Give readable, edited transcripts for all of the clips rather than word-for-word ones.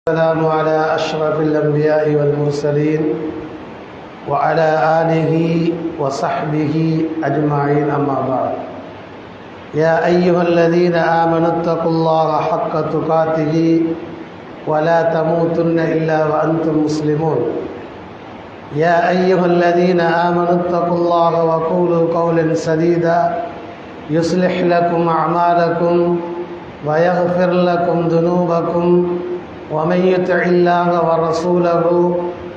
السلام على أشرف الأنبياء والمرسلين وعلى آله وصحبه أجمعين، أما بعد. يا أيها الذين آمنوا اتقوا الله حق تقاته ولا تموتن إلا وأنتم مسلمون. يا أيها الذين آمنوا اتقوا الله وقولوا قولا سديدا يصلح لكم أعمالكم ويغفر لكم ذنوبكم ومن يطع الله ورسوله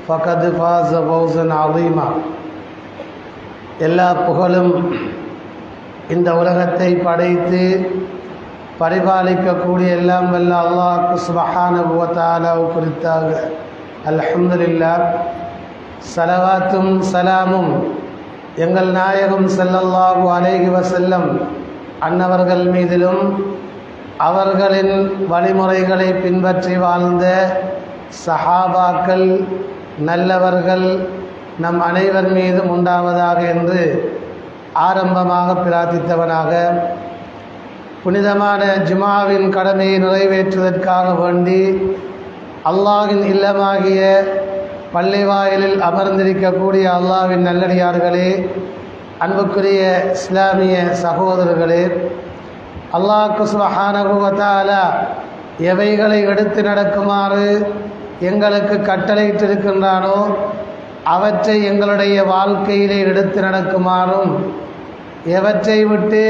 فقد فاز فوزا عظيما. எல்லா புகழும் இந்த உலகத்தை படைத்து பரிபாலிக்கக்கூடிய எல்லாம் வல்ல அல்லாஹ் சுப்ஹானஹு வ தஆலா குறித்தாக அல்ஹம்துலில்லாஹ். ஸலவாத்தும் ஸலாமும் எங்கள் நாயகம் ஸல்லல்லாஹு அலைஹி வஸல்லம் அன்னவர்கள் மீதிலும் அவர்களின் வழிமுறைகளை பின்பற்றி வாழ்ந்த சஹாபாக்கள் நல்லவர்கள் நம் அனைவர் மீதும் உண்டாவதாக என்று ஆரம்பமாக பிரார்த்தித்தவனாக, புனிதமான ஜுமாவின் கடமையை நிறைவேற்றுவதற்காக வேண்டி அல்லாஹ்வின் இல்லமாகிய பள்ளிவாயிலில் அமர்ந்திருக்கக்கூடிய அல்லாஹ்வின் நல்லடியார்களே, அன்புக்குரிய இஸ்லாமிய சகோதரர்களே, அல்லாஹ் சுப்ஹானஹு வ தஆலா எவைகளை எடுத்து நடக்குமாறு எங்களுக்கு கட்டளையிட்டிருக்கின்றானோ அவற்றை எங்களுடைய வாழ்க்கையிலே எடுத்து நடக்குமாறும், எவற்றை விட்டு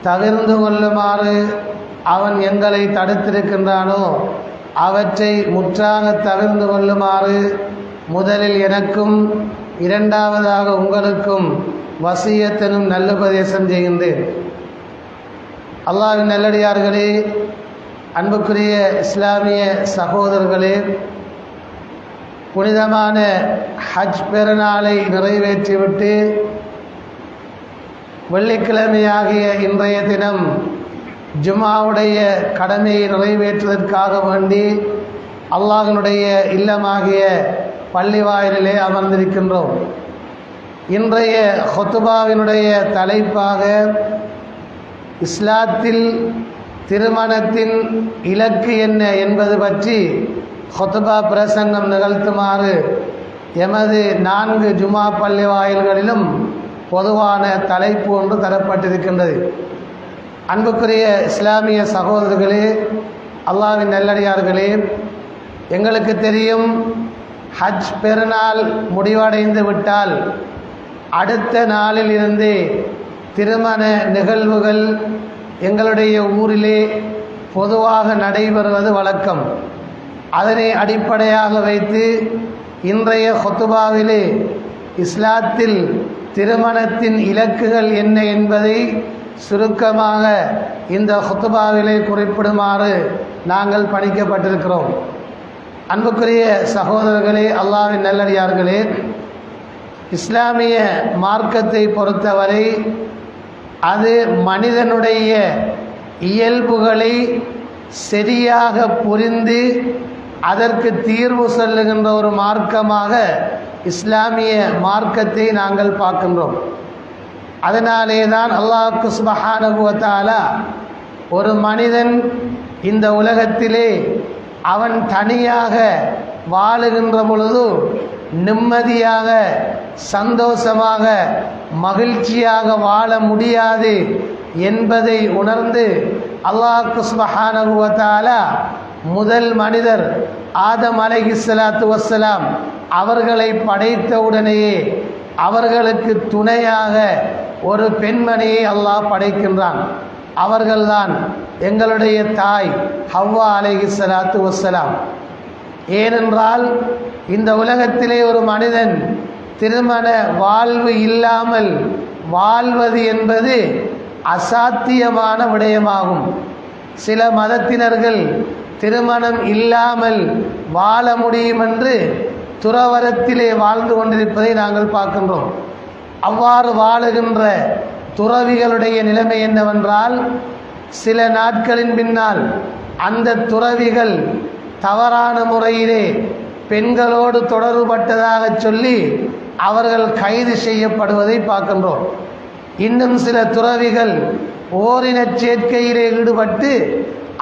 தவிர்ந்து கொள்ளுமாறு அவன் எங்களை தடுத்திருக்கின்றானோ அவற்றை முற்றாக தவிர்ந்து கொள்ளுமாறு முதலில் எனக்கும் இரண்டாவதாக உங்களுக்கும் வசியத்தனும் நல்லுபதேசம் செய்கின்றேன். அல்லாஹ்வின் நல்லடியார்களே, அன்புக்குரிய இஸ்லாமிய சகோதரர்களே, புனிதமான ஹஜ் பெருநாளை நிறைவேற்றிவிட்டு வெள்ளிக்கிழமையாகிய இன்றைய தினம் ஜுமாவுடைய கடமையை நிறைவேற்றுவதற்காக வேண்டி அல்லாஹ்வினுடைய இல்லமாகிய பள்ளிவாயிலே அமர்ந்திருக்கின்றோம். இன்றைய ஹுத்பாவினுடைய தலைப்பாக இஸ்லாத்தில் திருமணத்தின் இலக்கு என்ன என்பது பற்றி ஹுத்பா பிரசங்கம் நிகழ்த்துமாறு எமது 4 ஜுமா பள்ளி வாயில்களிலும் பொதுவான தலைப்பு ஒன்று தரப்பட்டிருக்கின்றது. அன்புக்குரிய இஸ்லாமிய சகோதரர்களே, அல்லாஹ்வின் நல்லடியார்களே, எங்களுக்கு தெரியும், ஹஜ் பெருநாள் முடிவடைந்து விட்டால் அடுத்த நாளில் இருந்து திருமண நிகழ்வுகள் எங்களுடைய ஊரிலே பொதுவாக நடைபெறுவது வழக்கம். அதனை அடிப்படையாக வைத்து இன்றைய ஹுத்பாவிலே இஸ்லாத்தில் திருமணத்தின் இலக்குகள் என்ன என்பதை சுருக்கமாக இந்த ஹுத்பாவிலே குறிப்பிடுமாறு நாங்கள் பணிக்கப்பட்டிருக்கிறோம். அன்புக்குரிய சகோதரர்களே, அல்லாஹ்வின் நல்லடியார்களே, இஸ்லாமிய மார்க்கத்தை பொறுத்தவரை அது மனிதனுடைய இயல்புகளை சரியாக புரிந்து அதற்கு தீர்வு சொல்லுகின்ற ஒரு மார்க்கமாக இஸ்லாமிய மார்க்கத்தை நாங்கள் பார்க்கின்றோம். அதனாலே தான் அல்லாஹ் சுப்ஹானஹு வ தஆலா ஒரு மனிதன் இந்த உலகத்திலே அவன் தனியாக வாழுகின்ற பொழுது நிம்மதியாக சந்தோஷமாக மகிழ்ச்சியாக வாழ முடியாது என்பதை உணர்ந்து அல்லாஹ் சுப்ஹானஹு வ தஆலா முதல் மனிதர் ஆதம் அலைஹிஸ்ஸலாத்து வஸ்ஸலாம் அவர்களை படைத்தவுடனேயே அவர்களுக்கு துணையாக ஒரு பெண்மணியை அல்லாஹ் படைக்கின்றான். அவர்கள்தான் எங்களுடைய தாய் ஹவ்வா அலைஹிஸ்ஸலாத்து வஸ்ஸலாம். ஏனென்றால் இந்த உலகத்திலே ஒரு மனிதன் திருமண வாழ்வு இல்லாமல் வாழ்வது என்பது அசாத்தியமான விடயமாகும். சில மதத்தினர்கள் திருமணம் இல்லாமல் வாழ முடியும் என்று துறவரத்திலே வாழ்ந்து கொண்டிருப்பதை நாங்கள் பார்க்கின்றோம். அவ்வாறு வாழுகின்ற துறவிகளுடைய நிலைமை என்னவென்றால், சில நாட்களின் பின்னால் அந்த துறவிகள் தவறான முறையிலே பெண்களோடு தொடர்புபட்டதாக சொல்லி அவர்கள் கைது செய்யப்படுவதை பார்க்கின்றோம். இன்னும் சில துறவிகள் ஓரினச் சேர்க்கையிலே ஈடுபட்டு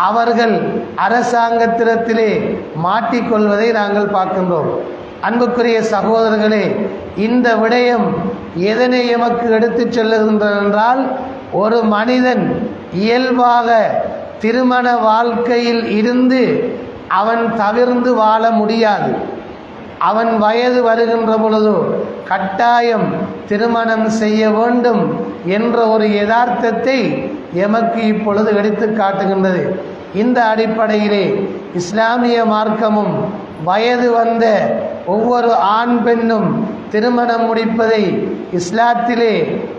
அவர்கள் அரசாங்கத்திடத்திலே மாட்டிக்கொள்வதை நாங்கள் பார்க்கின்றோம். அன்புக்குரிய சகோதரர்களே, இந்த விடயம் எதனை எமக்கு எடுத்துச் செல்லுகின்றதென்றால், ஒரு மனிதன் இயல்பாக திருமண வாழ்க்கையில் இருந்து அவன் தவிர்ந்து வாழ முடியாது. அவன் வயது வருகின்ற பொழுது கட்டாயம் திருமணம் செய்ய வேண்டும் என்ற ஒரு யதார்த்தத்தை எமக்கு இப்பொழுது எடுத்து காட்டுகின்றது. இந்த அடிப்படையிலே இஸ்லாமிய மார்க்கமும் வயது வந்த ஒவ்வொரு ஆண் பெண்ணும் திருமணம் முடிப்பதை இஸ்லாத்திலே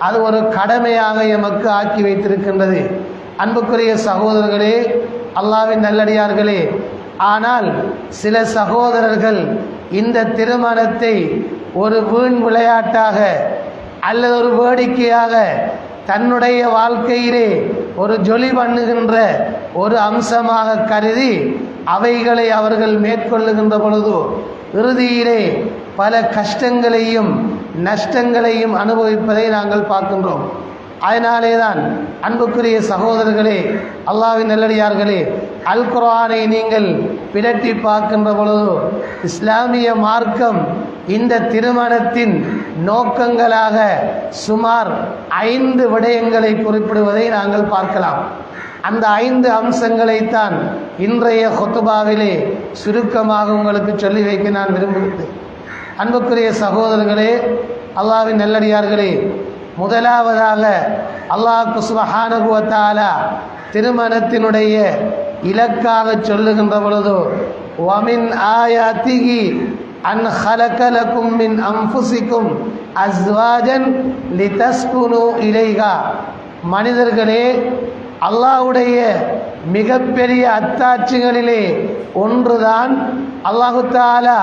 அது ஒரு கடமையாக எமக்கு ஆக்கி வைத்திருக்கின்றது. அன்புக்குரிய சகோதரர்களே, அல்லாஹ்வின் நல்லடியார்களே, ஆனால் சில சகோதரர்கள் இந்த திருமணத்தை ஒரு வீண் விளையாட்டாக அல்லது ஒரு வேடிக்கையாக தன்னுடைய வாழ்க்கையிலே ஒரு ஜொலி பண்ணுகின்ற ஒரு அம்சமாக கருதி அவைகளை அவர்கள் மேற்கொள்ளுகின்ற பொழுது இறுதியிலே பல கஷ்டங்களையும் நஷ்டங்களையும் அனுபவிப்பதை நாங்கள் பார்க்கின்றோம். அதனாலே தான் அன்புக்குரிய சகோதரர்களே, அல்லாஹ்வின் நல்லடியார்களே, அல் குர்ஆனை நீங்கள் பிரட்டி பார்க்கின்ற பொழுது இஸ்லாமிய மார்க்கம் இந்த திருமணத்தின் நோக்கங்களாக சுமார் 5 விடயங்களை குறிப்பிடுவதை நாங்கள் பார்க்கலாம். அந்த 5 அம்சங்களைத்தான் இன்றைய ஹுத்பாவிலே சுருக்கமாக உங்களுக்கு சொல்லி வைக்க நான் விரும்புகிறேன். அன்புக்குரிய சகோதரர்களே, அல்லாஹ்வின் நல்லடியார்களே, முதலாவதாக அல்லாஹ் சுப்ஹானஹு வ தஆலா திருமணத்தினுடைய இலக்காக சொல்லுகின்ற பொழுது, வமின் ஆயாத்திஹி அன் ஹலக லகும் மின் அன்ஃபுசிகும் அஸ்வாஜன் லிதஸ்குனு இலைஹா. மனிதர்களே, அல்லாஹ்வுடைய மிகப்பெரிய அத்தாட்சிகளிலே ஒன்றுதான் அல்லாஹு தஆலா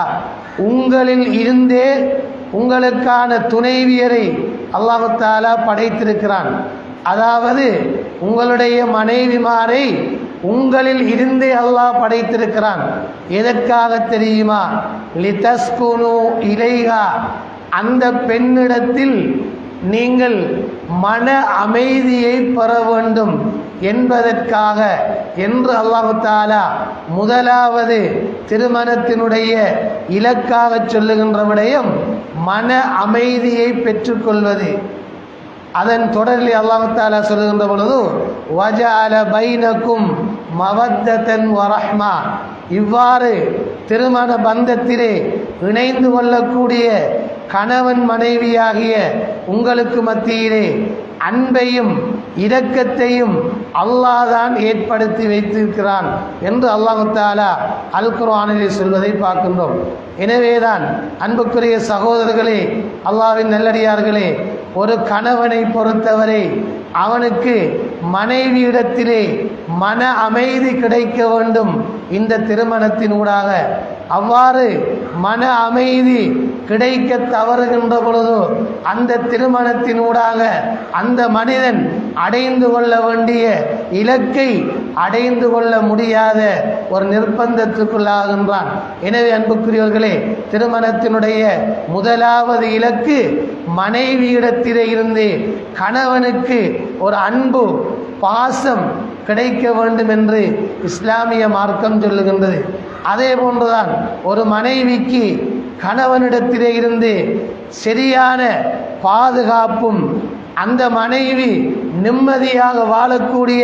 உங்களில் இருந்தே உங்களுக்கான துணைவியரை அல்லாஹு தஆலா படைத்திருக்கிறான். அதாவது உங்களுடைய மனைவிமாரை உங்களில் இருந்தே அல்லாஹ் படைத்திருக்கிறான். எதற்காக தெரியுமா? லிதஸ்குனு இலைஹா, அந்த பெண்ணிடத்தில் நீங்கள் மன அமைதியை பெற வேண்டும் என்பதற்காக என்று அல்லாஹு தஆலா முதலாவது திருமணத்தினுடைய இலக்காக சொல்லுகின்ற விடயம் மன அமைதியை பெற்றுக்கொள்வது. அதன் தொடரில் அல்லாஹு தஆலா சொல்லுகின்ற பொழுது, வஜஅல பைனக்கும் மவத்தன் வ ரஹ்மா, இவ்வாறு திருமண பந்தத்திலே இணைந்து கொள்ளக்கூடிய கணவன் மனைவியாகிய உங்களுக்கு மத்தியிலே அன்பையும் இரக்கத்தையும் அல்லாஹ் தான் ஏற்படுத்தி வைத்திருக்கிறான் என்று அல்லாஹு தஆலா அல் குர்ஆனிலே சொல்வதை பார்க்கின்றோம். எனவேதான் அன்புக்குரிய சகோதரர்களே, அல்லாஹ்வின் நல்லடியார்களே, ஒரு கணவனை பொறுத்தவரை அவனுக்கு மனைவியிடத்திலே மன அமைதி கிடைக்க வேண்டும் இந்த திருமணத்தினூடாக. அவ்வாறு மன அமைதி கிடைக்க தவறுகின்ற பொழுது அந்த திருமணத்தினூடாக அந்த மனிதன் அடைந்து கொள்ள வேண்டிய இலக்கை அடைந்து கொள்ள முடியாத ஒரு நிர்பந்தத்துக்குள்ளாகின்றான். எனவே அன்புக்குரியவர்களே, திருமணத்தினுடைய முதலாவது இலக்கு மனைவியிடத்திலே இருந்து கணவனுக்கு ஒரு அன்பு பாசம் கிடைக்க வேண்டும் என்று இஸ்லாமிய மார்க்கம் சொல்லுகின்றது. அதே போன்றுதான் ஒரு மனைவிக்கு கணவனிடத்திலே இருந்து சரியான பாதுகாப்பும் அந்த மனைவி நிம்மதியாக வாழக்கூடிய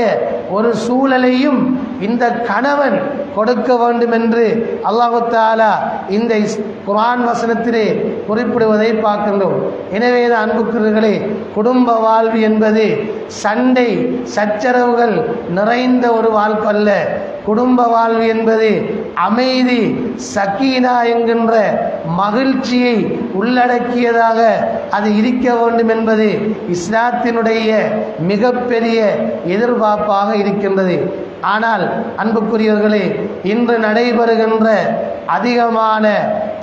ஒரு சூழலையும் இந்த கணவன் கொடுக்க வேண்டும் என்று அல்லாஹு தஆலா இந்த குர்ஆன் வசனத்திலே குறிப்பிடுவதை பார்க்கின்றோம். எனவே அன்புக்குரியவர்களே, குடும்ப வாழ்வு என்பது சண்டை சச்சரவுகள் நிறைந்த ஒரு வாழ்க்கை அல்ல. குடும்ப வாழ்வு என்பது அமைதி, சக்கீனா என்கின்ற மகிழ்ச்சியை உள்ளடக்கியதாக அது இருக்க வேண்டும் என்பது இஸ்லாத்தினுடைய மிகப்பெரிய எதிர்பார்ப்பாக இருக்கின்றது. ஆனால் அன்புக்குரியவர்களே, இன்று நடைபெறுகின்ற அதிகமான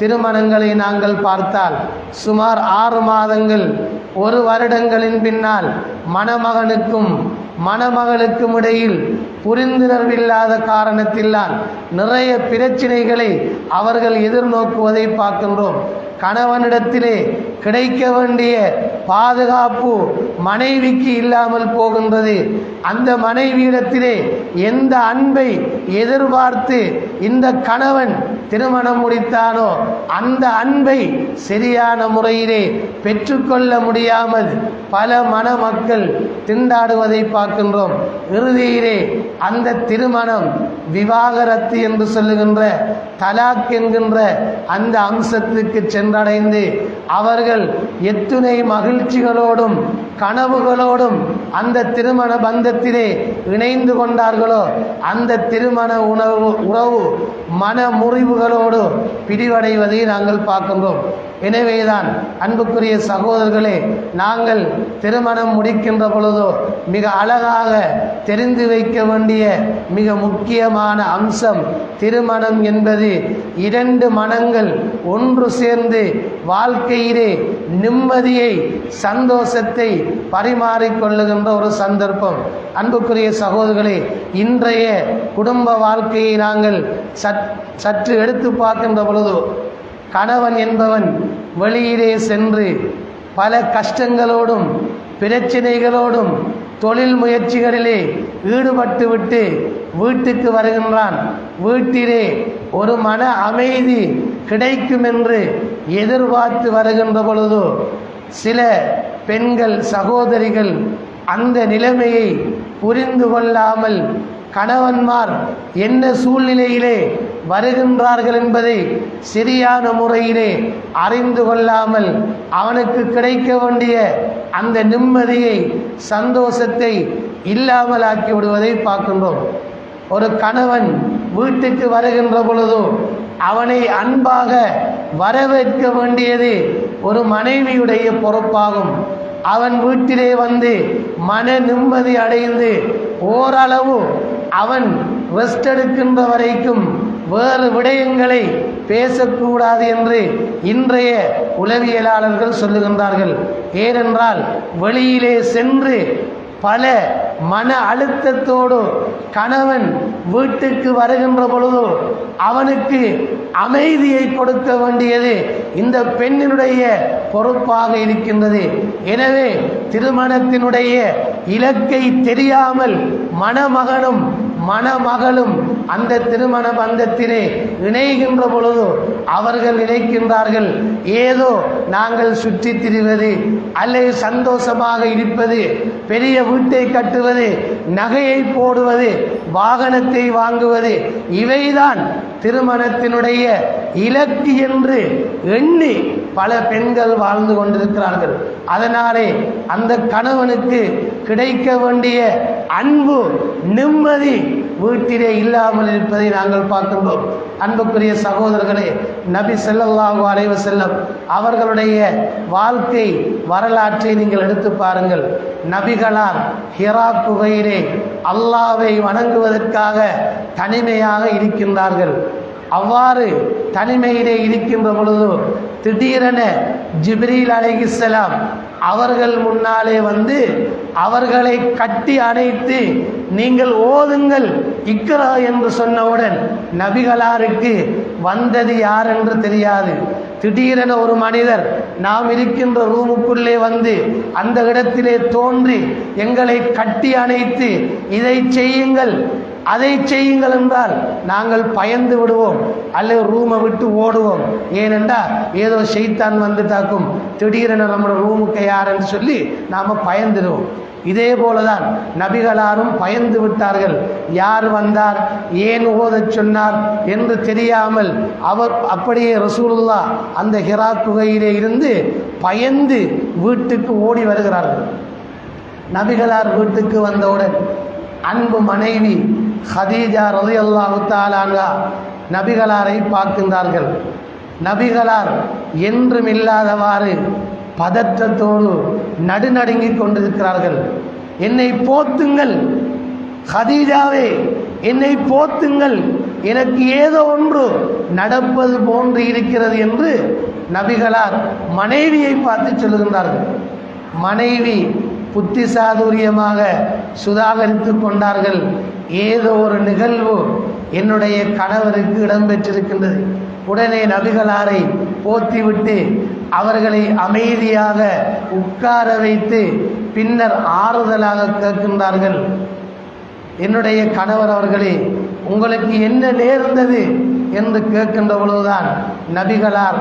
திருமணங்களை நாங்கள் பார்த்தால் சுமார் 6 மாதங்கள் 1 வருடங்களின் பின்னால் மணமகனுக்கும் மணமகளுக்கும் இடையில் புரிந்துணர்வில்லாத காரணத்தினால் நிறைய பிரச்சனைகளை அவர்கள் எதிர்நோக்குவதை பார்க்கின்றோம். கணவனிடத்திலே கிடைக்க வேண்டிய பாதுகாப்பு மனைவிக்கு இல்லாமல் போகின்றது. அந்த மனைவியிடத்திலே எந்த அன்பை எதிர்பார்த்து இந்த கணவன் திருமணம் முடித்தானோ அந்த அன்பை சரியான முறையிலே பெற்றுக்கொள்ள முடியாமல் பல மணமக்கள் திண்டாடுவதை பார்க்கின்றோம். இறுதியிலே அந்த திருமணம் விவாகரத்து என்று சொல்லுகின்ற தலாக் என்கின்ற அந்த அம்சத்துக்கு சென்றடைந்து அவர்கள் எத்துணை மகிழ்ச்சிகளோடும் கனவுகளோடும் அந்த திருமண பந்தத்திலே இணைந்து கொண்டார்களோ அந்த திருமண உறவு மன முறிவுகளோடு பிரிவடைவதை நாங்கள் பார்க்கின்றோம். எனவேதான் அன்புக்குரிய சகோதரர்களே, நாங்கள் திருமணம் முடிக்கின்ற பொழுதோ மிக அழகாக தெரிந்து வைக்க வேண்டிய மிக முக்கியமான அம்சம், திருமணம் என்பது இரண்டு மனங்கள் ஒன்று சேர்ந்து வாழ்க்கையிலே நிம்மதியை சந்தோஷத்தை பரிமாறிக்கொள்ளுகின்ற ஒரு சந்தர்ப்பம். அன்புக்குரிய சகோதரர்களே, இன்றைய குடும்ப வாழ்க்கையை நாங்கள் சற்று எடுத்து பார்க்கின்ற பொழுது கணவன் என்பவன் வெளியிலே சென்று பல கஷ்டங்களோடும் பிரச்சனைகளோடும் தொழில் முயற்சிகளிலே ஈடுபட்டுவிட்டு வீட்டுக்கு வருகின்றான். வீட்டிலே ஒரு மன அமைதி கிடைக்கும் என்று எதிர்பார்த்து வருகின்ற பொழுது சில பெண்கள் சகோதரிகள் அந்த நிலைமையை புரிந்து கொள்ளாமல் கணவன்மார் என்ன சூழ்நிலையிலே வருகின்றார்கள் என்பதை சரியான முறையிலே அறிந்து கொள்ளாமல் அவனுக்கு கிடைக்க வேண்டிய அந்த நிம்மதியை சந்தோஷத்தை இல்லாமல் ஆக்கி விடுவதை பார்க்கின்றோம். ஒரு கணவன் வீட்டுக்கு வருகின்ற பொழுதோ அவனை அன்பாக வரவேற்க வேண்டியது ஒரு மனைவியுடைய பொறுப்பாகும். அவன் வீட்டிலே வந்து மன நிம்மதி அடைந்து ஓரளவு அவன் ரெஸ்ட் எடுக்கின்ற வரைக்கும் வேறு விடயங்களை பேசக்கூடாது என்று இன்றைய உளவியலாளர்கள் சொல்லுகின்றார்கள். ஏனென்றால் வெளியிலே சென்று பல மன அழுத்தத்தோடு கணவன் வீட்டுக்கு வருகின்ற பொழுது அவனுக்கு அமைதியை கொடுக்க வேண்டியது இந்த பெண்ணினுடைய பொறுப்பாக இருக்கின்றது. எனவே திருமணத்தினுடைய இலக்கை தெரியாமல் மணமகனும் மணமகளும் அந்த திருமண பந்தத்திலே இணைகின்ற பொழுது அவர்கள் நினைக்கின்றார்கள் ஏதோ நாங்கள் சுற்றி திரிவது அல்லது சந்தோஷமாக இருப்பது, பெரிய வீட்டை கட்டுவது, நகையை போடுவது, வாகனத்தை வாங்குவது, இவைதான் திருமணத்தினுடைய இலக்கு என்று எண்ணி பல பெண்கள் வாழ்ந்து கொண்டிருக்கிறார்கள். அதனாலே அந்த கணவனுக்கு கிடைக்க வேண்டிய அன்பு நிம்மதி வீட்டிலே இல்லாமல் இருப்பதை நாங்கள் பார்க்கின்றோம். அன்புக்குரிய சகோதரர்களே, நபி ஸல்லல்லாஹு அலைஹி வஸல்லம் அவர்களுடைய வாழ்க்கை வரலாற்றை நீங்கள் எடுத்து பாருங்கள். நபிகளார் ஹிரா குகையிலே அல்லாஹ்வை வணங்குவதற்காக தனிமையாக இருக்கின்றார்கள். அவ்வாறு தனிமையிலே இருக்கின்ற பொழுது திடீரென ஜிப்ரீல் அலைஹிஸ்ஸலாம் அவர்கள் முன்னாலே வந்து அவர்களை கட்டி அணைத்து நீங்கள் ஓதுங்கள் இக்ரா என்று சொன்னவுடன் நபிகளாருக்கு வந்தது யார் என்று தெரியாது. திடீரென ஒரு மனிதர் நாம் இருக்கின்ற ரூமுக்குள்ளே வந்து அந்த இடத்திலே தோன்றி எங்களை கட்டி அணைத்து இதை செய்யுங்கள் அதை செய்யுங்கள் என்றால் நாங்கள் பயந்து விடுவோம் அல்லது ரூமை விட்டு ஓடுவோம். ஏனென்றால் ஏதோ ஷைத்தான் வந்துட்டாக்கும் திடீரென நம்மளோட ரூமுக்கு யாருன்னு சொல்லி நாம் பயந்துடுவோம். இதே போலதான் நபிகளாரும் பயந்து விட்டார்கள். யார் வந்தார், ஏன் ஓதச் சொன்னார் என்று தெரியாமல் அவர் அப்படியே ரசூலுல்லாஹ் அந்த ஹிரா குகையிலே இருந்து பயந்து வீட்டுக்கு ஓடி வருகிறார்கள். நபிகளார் வீட்டுக்கு வந்தவுடன் அன்பு மனைவி ஹதீஜா ரலியல்லாஹு தஆலா அன்ஹா நபிகளாரை பார்க்கின்றார்கள். நபிகளார் என்றும் இல்லாதவாறு பதற்றத்தோடு நடுநடுங்கிக் கொண்டிருக்கிறார்கள். என்னை போத்துங்கள் ஹதீஜாவே, என்னை போத்துங்கள், எனக்கு ஏதோ ஒன்று நடப்பது போன்று இருக்கிறது என்று நபிகளார் மனைவியை பார்த்து சொல்லுகின்றார்கள். மனைவி புத்தி சாதுரியமாக சுதாகரித்து கொண்டார்கள். ஏதோ ஒரு நிகழ்வு என்னுடைய கணவருக்கு இடம்பெற்றிருக்கின்றது. உடனே நபிகளாரை போத்திவிட்டு அவர்களை அமைதியாக உட்கார வைத்து பின்னர் ஆறுதலாக கேட்கின்றார்கள், என்னுடைய கணவர் அவர்களே, உங்களுக்கு என்ன நேர்ந்தது என்று கேட்கின்ற பொழுதுதான் நபிகளார்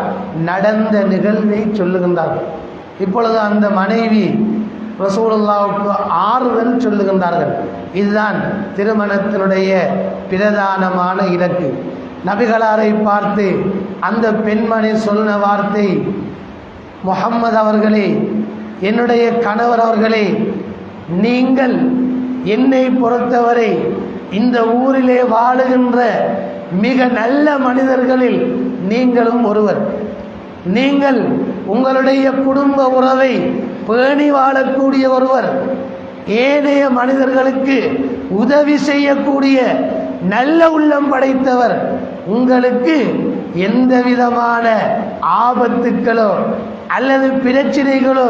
நடந்த நிகழ்வை சொல்லுகின்றார்கள். இப்பொழுது அந்த மனைவி ரசூலுல்லாஹ்வுக்கு ஆறுதல் சொல்லுகின்றார்கள். இதுதான் திருமணத்தினுடைய பிரதானமான இலக்கு. நபிகளாரை பார்த்து அந்த பெண்மணி சொன்ன வார்த்தை, முஹம்மது அவர்களே, என்னுடைய கணவர் அவர்களே, நீங்கள் என்னை பொறுத்தவரை இந்த ஊரிலே வாழுகின்ற மிக நல்ல மனிதர்களில் நீங்களும் ஒருவர். நீங்கள் உங்களுடைய குடும்ப உறவை பேணி வாழக்கூடிய ஒருவர், ஏனைய மனிதர்களுக்கு உதவி செய்யக்கூடிய நல்ல உள்ளம் படைத்தவர். உங்களுக்கு எந்த விதமான ஆபத்துக்களோ அல்லது பிரச்சனைகளோ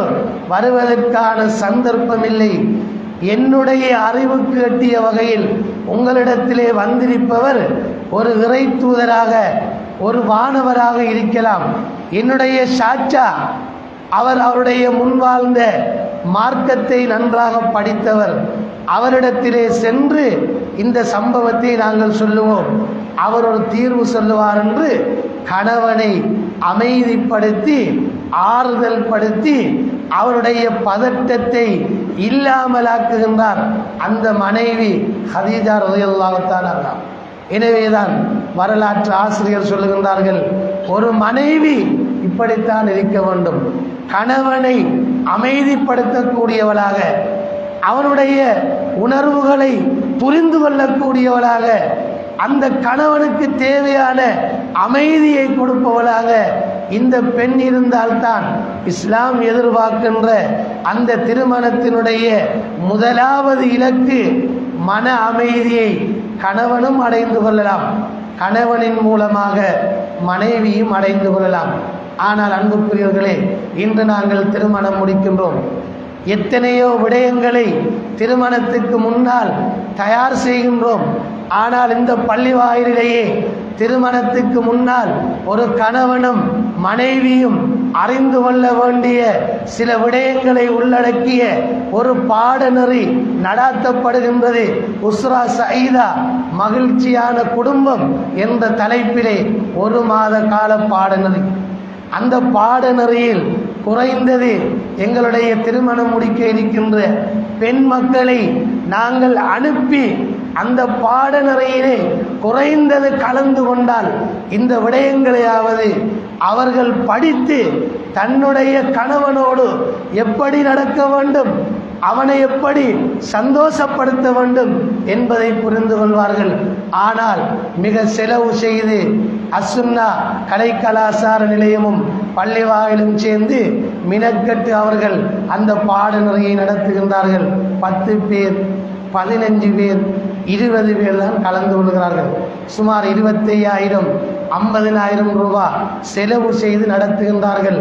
வருவதற்கான சந்தர்ப்பம் இல்லை. என்னுடைய அறிவுக்கு எட்டிய வகையில் உங்களிடத்திலே வந்திருப்பவர் ஒரு இறை தூதராக, ஒரு வானவராக இருக்கலாம். என்னுடைய சாச்சா அவருடைய முன்வாழ்ந்த மார்க்கத்தை நன்றாக படித்தவர். அவரிடத்திலே சென்று இந்த சம்பவத்தை நாங்கள் சொல்லுவோம், அவர் ஒரு தீர்வு சொல்லுவார் என்று கணவனை அமைதிப்படுத்தி ஆறுதல் படுத்தி அவருடைய பதட்டத்தை இல்லாமலாக்குகின்றார் அந்த மனைவி ஹதீஜா ரலியல்லாஹு தஆலா. எனவேதான் வரலாற்று ஆசிரியர் சொல்லுகின்றார்கள், ஒரு மனைவி இப்படித்தான் இருக்க வேண்டும். கணவனை அமைதிப்படுத்தக்கூடியவளாக, அவனுடைய உணர்வுகளை புரிந்து கொள்ளக்கூடியவளாக, அந்த கணவனுக்கு தேவையான அமைதியை கொடுப்பவளாக இந்த பெண் இருந்தால்தான் இஸ்லாம் எதிர்பார்க்கின்ற அந்த திருமணத்தினுடைய முதலாவது இலக்கு மன அமைதியை கணவனும் அடைந்து கொள்ளலாம், கணவனின் மூலமாக மனைவியும் அடைந்து கொள்ளலாம். ஆனால் அன்புக்குரியவர்களே, இன்று நாங்கள் திருமணம் முடிக்கின்றோம். எத்தனையோ விடயங்களை திருமணத்துக்கு முன்னால் தயார் செய்கின்றோம். ஆனால் இந்த பள்ளி வாயிலேயே திருமணத்துக்கு முன்னால் ஒரு கணவனும் மனைவியும் அறிந்து கொள்ள வேண்டிய சில விடயங்களை உள்ளடக்கிய ஒரு பாடநெறி நடாத்தப்படுகின்றது. உஸ்ரா சயீதா, மகிழ்ச்சியான குடும்பம் என்ற தலைப்பிலே 1 மாத கால பாடநெறி. அந்த பாடநெறியில் குறைந்தது எங்களுடைய திருமணம் முடிக்க இருக்கின்ற பெண் மக்களை நாங்கள் அனுப்பி அந்த பாடநெறியிலே குறைந்தது கலந்து கொண்டால் இந்த விடயங்களையாவது அவர்கள் படித்து தன்னுடைய கணவனோடு எப்படி நடக்க வேண்டும், அவனை எப்படி சந்தோஷப்படுத்த வேண்டும் என்பதை புரிந்து கொள்வார்கள். ஆனால் மிக செலவு செய்து அசுன்னா கலை கலாசார நிலையமும் பள்ளி வாயிலும் சேர்ந்து மினக்கட்டு அவர்கள் அந்த பாடநெறியை நடத்துகின்றார்கள். 10 பேர், 15 பேர், 20 பேர் தான் கலந்து கொள்கிறார்கள். சுமார் 25,000, 50,000 ரூபாய் செலவு செய்து நடத்துகின்றார்கள்.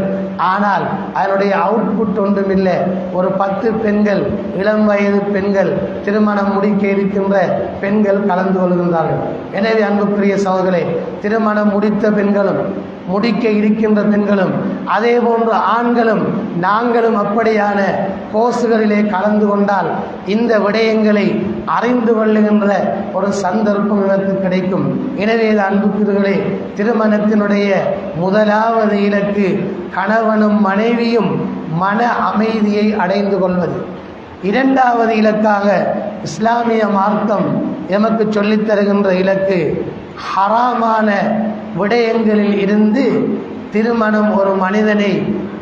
ஆனால் அதனுடைய அவுட்புட் ஒன்றுமில்லை. ஒரு 10 பெண்கள், இளம் வயது பெண்கள், திருமணம் முடிக்க இருக்கின்ற பெண்கள் கலந்து கொள்கின்றார்கள். எனவே அன்புக்குரிய சகோதரர்களே, திருமணம் முடித்த பெண்களும் முடிக்க இருக்கின்ற பெண்களும் அதே போன்று ஆண்களும் நாங்களும் அப்படியான கோர்ஸுகளிலே கலந்து கொண்டால் இந்த விடயங்களை அறிந்து கொள்ளுகின்ற ஒரு சந்தர்ப்பம் எனக்கு கிடைக்கும். எனவே அன்புக்குரியவர்களே, திருமணத்தினுடைய முதலாவது இலக்கு கணவனும் மனைவியும் மன அமைதியை அடைந்து கொள்வது. 2வது இலக்காக இஸ்லாமிய மார்க்கம் எமக்கு சொல்லித் தருகின்ற இலக்கு ஹராமான விடயங்களில் இருந்து திருமணம் ஒரு மனிதனை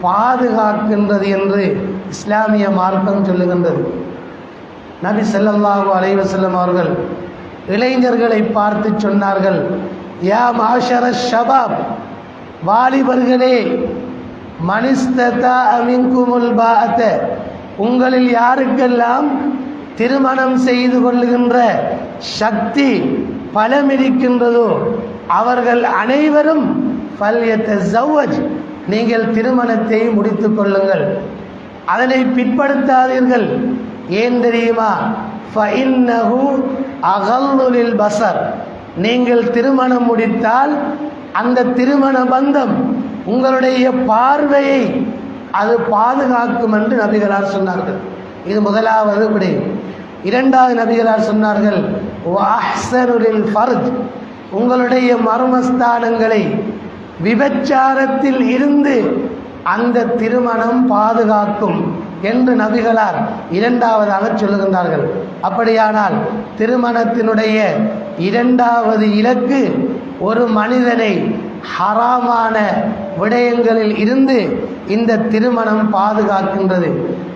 பாதுகாக்கின்றது என்று இஸ்லாமிய மார்க்கம் சொல்லுகின்றது. நபி ஸல்லல்லாஹு அலைஹி வஸல்லம் அவர்கள் இளைஞர்களை பார்த்து சொன்னார்கள், யா மாஷர ஷபாப், வாலிபர்களே, மனிஸ்ததா மின்குமுல் பாஅத, உங்களில் யாருக்கெல்லாம் திருமணம் செய்து கொள்ளுகின்ற சக்தி பலம் இருக்கின்றதோ அவர்கள் அனைவரும் ஃபல்யத்தஸவ்வஜ், நீங்கள் திருமணத்தை முடித்து கொள்ளுங்கள். அதனை பிற்படுத்தாதீர்கள். ஏன் தெரியுமா? ஃபஇன்னஹு அகல்லு லில் பஸர். நீங்கள் திருமணம் முடித்தால் அந்த திருமண பந்தம் உங்களுடைய பார்வையை அது பாதுகாக்கும் என்று நபிகளார் சொன்னார்கள். இது முதலாவது விடை. இரண்டாவது நபிகளார் சொன்னார்கள், வஅஹ்ஸனு லில் ஃபர்ஜ். உங்களுடைய மர்மஸ்தானங்களை விபச்சாரத்தில் இருந்து அந்த திருமணம் பாதுகாக்கும் என்று நபிகளார் இரண்டாவதாக சொல்லுகின்றார்கள். அப்படியானால் திருமணத்தினுடைய இரண்டாவது இலக்கு ஒரு மனிதனை ஹராமான விடயங்களில் இருந்து இந்த திருமணம் பாதுகாக்கின்றது.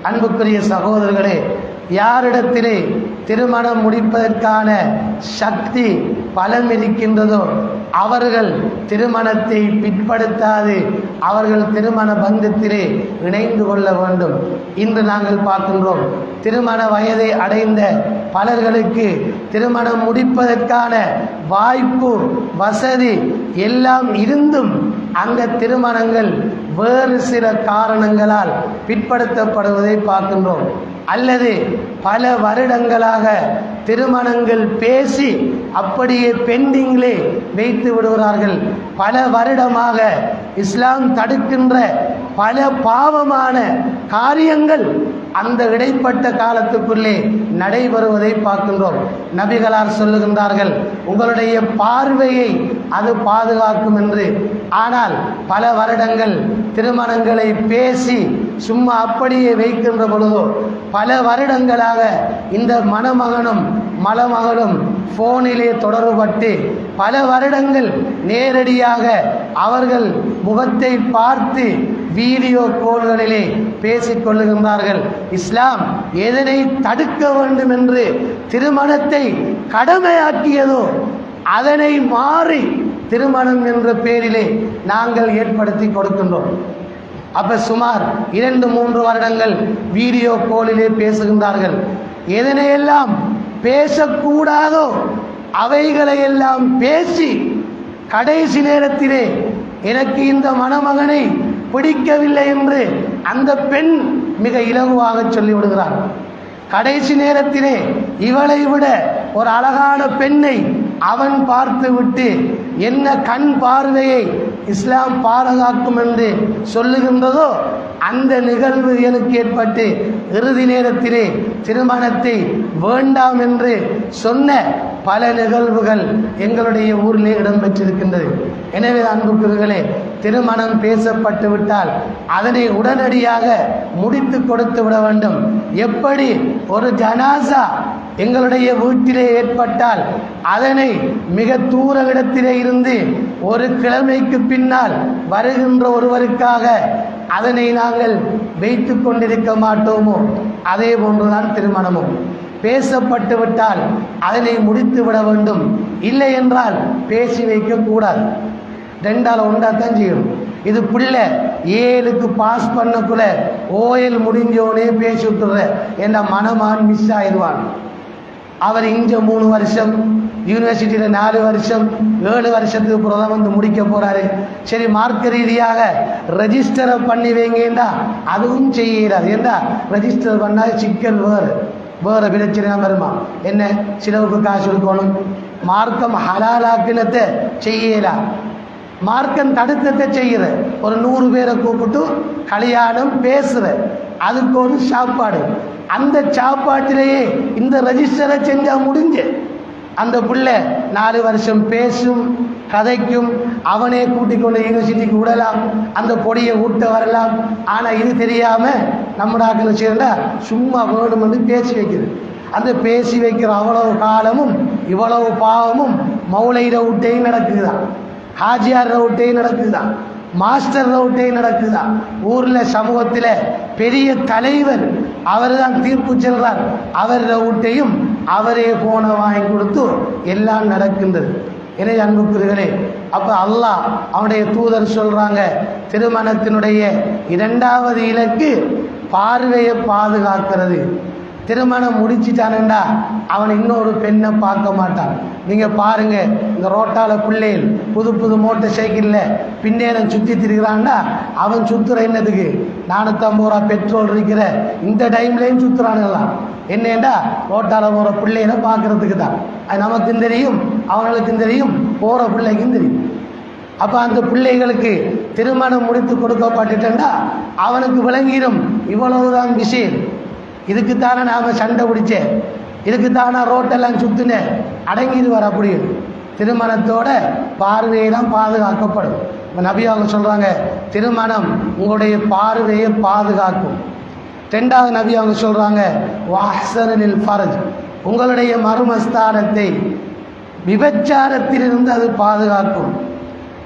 அன்புக்குரிய சகோதரர்களே, யாரிடத்திலே திருமணம் முடிப்பதற்கான சக்தி பலம் இருக்கின்றதோ அவர்கள் திருமணத்தை பிற்படுத்தாது அவர்கள் திருமண பந்தத்திலே இணைந்து கொள்ள வேண்டும். இன்று நாங்கள் பார்க்கின்றோம், திருமண வயதை அடைந்த பலர்களுக்கு திருமணம் முடிப்பதற்கான வாய்ப்பு வசதி எல்லாம் இருந்தும் அந்த திருமணங்கள் வேறு சில காரணங்களால் பிற்படுத்தப்படுவதை பார்க்கின்றோம். அல்லது பல வருடங்களாக திருமணங்கள் பேசி அப்படியே பெண்டிங்கிலே வைத்து விடுகிறார்கள். பல வருடமாக இஸ்லாம் தடுக்கின்ற பல பாவமான காரியங்கள் அந்த இடைப்பட்ட காலத்துக்குள்ளே நடைபெறுவதை பார்க்கின்றோம். நபிகளார் சொல்லுகின்றார்கள், உங்களுடைய பார்வையை அது பாதுகாக்கும் என்று. ஆனால் பல வருடங்கள் திருமணங்களை பேசி சும்மா அப்படியே வைக்கின்ற பொழுதோ பல வருடங்களாக இந்த மணமகனும் மணமகளும் போனிலே தொடர்பட்டு பல வருடங்கள் நேரடியாக அவர்கள் முகத்தை பார்த்து வீடியோ கோல்களிலே பேசிக் கொள்ளுகின்றார்கள். இஸ்லாம் எதனை தடுக்க வேண்டும் என்று திருமணத்தை கடமையாக்கியதோ அதனை மாறி திருமணம் என்ற பெயரிலே நாங்கள் ஏற்படுத்தி கொடுக்கின்றோம். அப்ப சுமார் 2-3 வருடங்கள் வீடியோ கோலிலே பேசுகின்றார்கள். எதனையெல்லாம் பேசக்கூடாதோ அவைகளையெல்லாம் பேசி கடைசி நேரத்திலே எனக்கு இந்த மணமகனை பிடிக்கவில்லை என்று அந்த பெண் மிக இலகுவாக சொல்லிவிடுகிறார். கடைசி நேரத்திலே இவளை விட ஒரு அழகான பெண்ணை அவன் பார்த்து விட்டு என்ன கண் பார்வையை இஸ்லாம் பாதுகாக்கும் என்று சொல்லுகின்றதோ அந்த நிகழ்வு எனக்கு ஏற்பட்டு இறுதி நேரத்திலே திருமணத்தை வேண்டாம் என்று சொன்ன பல நிகழ்வுகள் எங்களுடைய ஊரிலே இடம்பெற்றிருக்கின்றது. எனவே அன்புக்குரியவர்களே, திருமணம் பேசப்பட்டு விட்டால் அதனை உடனடியாக முடித்து கொடுத்து விட வேண்டும். எப்படி ஒரு ஜனாசா எங்களுடைய வீட்டிலே ஏற்பட்டால் அதனை மிக தூர இடத்திலே இருந்து ஒரு கிழமைக்கு பின்னால் வருகின்ற ஒருவருக்காக அதனை நாங்கள் வைத்து கொண்டிருக்க மாட்டோமோ அதே போன்றுதான் திருமணமும். பேசப்பட்டு விட்டால் அதனை முடித்து விட வேண்டும். இல்லை என்றால் பேசி வைக்க கூடாது. 2ஆல் 1 தான் செய்யணும். இது பிள்ளை 7க்கு பாஸ் பண்ணக்குள்ள ஓயல் முடிஞ்சோடனே பேசி விட்டுற என்ற மனமான் மிஸ் ஆயிடுவான். அவர் இங்கே 3 வருஷம், யூனிவர்சிட்டியில் 4 வருஷம், 7 வருஷத்துக்கு அப்புறம் வந்து முடிக்க போகிறாரு. சரி, மார்க்க ரீதியாக ரெஜிஸ்டரை பண்ணி வைங்கண்டா அதுவும் செய்யறாரு. ஏண்டா ரெஜிஸ்டர் பண்ணால் சிக்கல் வேறு பிரச்சனை வருமா? என்ன சிலவுக்கு காசு கொடுக்கணும். மார்க்கம் ஹலாலாக்கினத்தை செய்யலாம், மார்க்கம் தடுத்தத்தை செய்கிற. ஒரு 100 பேரை கூப்பிட்டு கல்யாணம் பேசுகிற, அதுக்கு ஒரு சாப்பாடு. அந்த சாப்பாட்டிலேயே இந்த ரெஜிஸ்டரை செஞ்சால் முடிஞ்சு அந்த பிள்ளை 4 வருஷம் பேசும் கதைக்கும், அவனே கூட்டிக் கொண்டு யூனிவர்சிட்டிக்கு விடலாம், அந்த பொடியை ஊட்ட வரலாம். ஆனால் இது தெரியாமல் நம்ம ஆக்களை சேர்ந்தா சும்மா வேணுமென்று பேசி வைக்குது. அந்த பேசி வைக்கிற அவ்வளவு காலமும் இவ்வளவு பாவமும் மௌலை ரவுட்டையும் நடக்குதுதான், ஹாஜியார் ரவுட்டையும் நடக்குதுதான், மாஸ்டர் ரவுட்டையும் நடக்குதுதான். ஊரில் சமூகத்தில் பெரிய தலைவர் அவர் தான் தீர்ப்பு செல்றார், அவர் ரவுட்டையும் அவரே போனை வாங்கி கொடுத்து எல்லாம் நடக்கின்றது. எனவே அன்புக்குரியவர்களே, அப்போ அல்லாஹ் அவனுடைய தூதர் சொல்கிறாங்க, திருமணத்தினுடைய 2வது இலக்கு பார்வையை பாதுகாக்கிறது. திருமணம் முடிச்சிட்டானண்டா அவன் இன்னொரு பெண்ணை பார்க்க மாட்டான். நீங்கள் பாருங்க, இந்த ரோட்டால பிள்ளைகள் புது புது மோட்டர் சைக்கிளில் பின்னேரம் சுற்றி திரிகிறான்டா, அவன் சுற்றுற என்னதுக்கு? 450 ரூபா பெட்ரோல் இருக்கிற இந்த டைம்லேயும் சுற்றுறானுங்களாம். என்னேண்டா ரோட்டால போகிற பிள்ளைகளை பார்க்கறதுக்கு தான். அது நமக்கும் தெரியும், அவங்களுக்கும் தெரியும், போகிற பிள்ளைக்கும் தெரியும். அப்போ அந்த பிள்ளைகளுக்கு திருமணம் முடித்து கொடுக்கப்பட்டுட்டா அவனுக்கு விளங்கிடும் இவ்வளவுதான் விஷயம். இதுக்குத்தானே நாம் சண்டை பிடிச்சேன், இதுக்குத்தானே ரோட்டெல்லாம் சுற்றினேன், அடங்கிடுவார். அப்படி திருமணத்தோட பார்வையெல்லாம் பாதுகாக்கப்படும். நபி அவங்க சொல்கிறாங்க, திருமணம் உங்களுடைய பார்வையை பாதுகாக்கும். 2வது நபி அவங்க சொல்கிறாங்க, வாஹ்சனில் ஃபர்ஜ், உங்களுடைய மர்மஸ்தானத்தை விபச்சாரத்திலிருந்து அது பாதுகாக்கும்.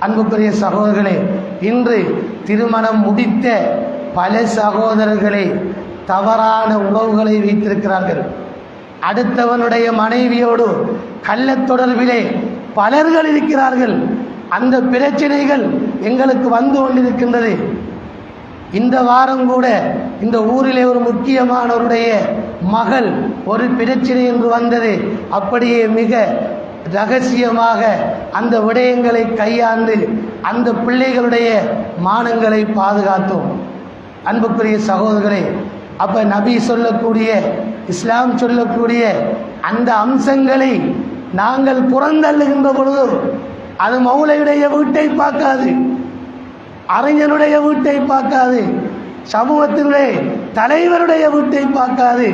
அன்புக்குரிய சகோதரர்களே, இன்று திருமணம் முடித்த பல சகோதரர்களே தவறான உறவுகளை வைத்திருக்கிறார்கள். அடுத்தவனுடைய மனைவியோடு கள்ளத் தொடர்பிலே பலர்கள் இருக்கிறார்கள். அந்த பிரச்சனைகள் எங்களுக்கு வந்து கொண்டிருக்கின்றது. இந்த வாரம் கூட இந்த ஊரிலே ஒரு முக்கியமானவருடைய மகள் ஒரு பிரச்சனை என்று வந்தது. அப்படியே மிக ரகசியமாக அந்த விடயங்களை கையாண்டு அந்த பிள்ளைகளுடைய மானங்களை பாதுகாத்தோம். அன்புக்குரிய சகோதரர்களே, அப்போ நபி சொல்லக்கூடிய, இஸ்லாம் சொல்லக்கூடிய அந்த அம்சங்களை நாங்கள் புறந்தள்ளுகின்ற பொழுது அது மௌலையுடைய வீட்டை பார்க்காது, அறிஞனுடைய வீட்டை பார்க்காது, சமூகத்தினுடைய தலைவருடைய வீட்டை பார்க்காது,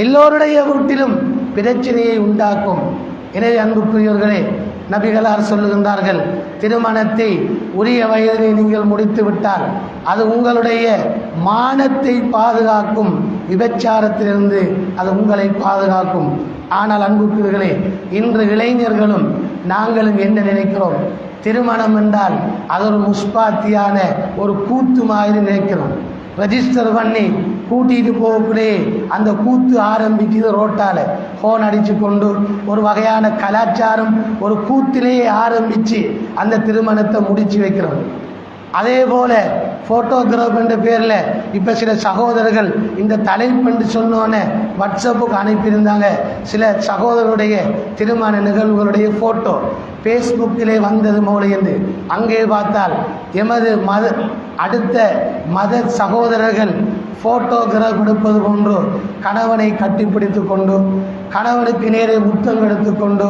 எல்லோருடைய வீட்டிலும் பிரச்சனையை உண்டாக்கும். எனவே அன்புக்குரியவர்களே, நபிகளார் சொல்லுகின்றார்கள், திருமணத்தை உரிய வயதிலே நீங்கள் முடித்து விட்டால் அது உங்களுடைய மானத்தை பாதுகாக்கும், விபச்சாரத்திலிருந்து அது உங்களை பாதுகாக்கும். ஆனால் அன்புக்குரியவர்களே, இன்று இளைஞர்களும் நாங்களும் என்ன நினைக்கிறோம்? திருமணம் என்றால் அது ஒரு முஸ்பாத்தியான ஒரு கூத்து மாதிரி நினைக்கிறோம். ரெஜிஸ்டர் பண்ணி கூட்டிகிட்டு போகக்கூடே அந்த கூத்து ஆரம்பிக்குது. ரோட்டால் ஃபோன் அடித்து கொண்டு ஒரு வகையான கலாச்சாரம் ஒரு கூத்திலேயே ஆரம்பித்து அந்த திருமணத்தை முடித்து வைக்கிறோம். அதே போல் ஃபோட்டோகிராஃப் என்ற பேரில் இப்போ சில சகோதரர்கள் இந்த தலைப்பு என்று சொன்னோன்னே வாட்ஸ்அப்புக்கு அனுப்பியிருந்தாங்க. சில சகோதரருடைய திருமண நிகழ்வுகளுடைய ஃபோட்டோ ஃபேஸ்புக்கிலே வந்தது மௌலை என்று. அங்கே பார்த்தால் எமது அடுத்த மத சகோதரர்கள் ஃபோட்டோகிராஃப் எடுப்பது போன்று கணவனை கட்டிப்பிடித்து கொண்டு, கணவனுக்கு நேரே முத்தம் எடுத்துக்கொண்டு,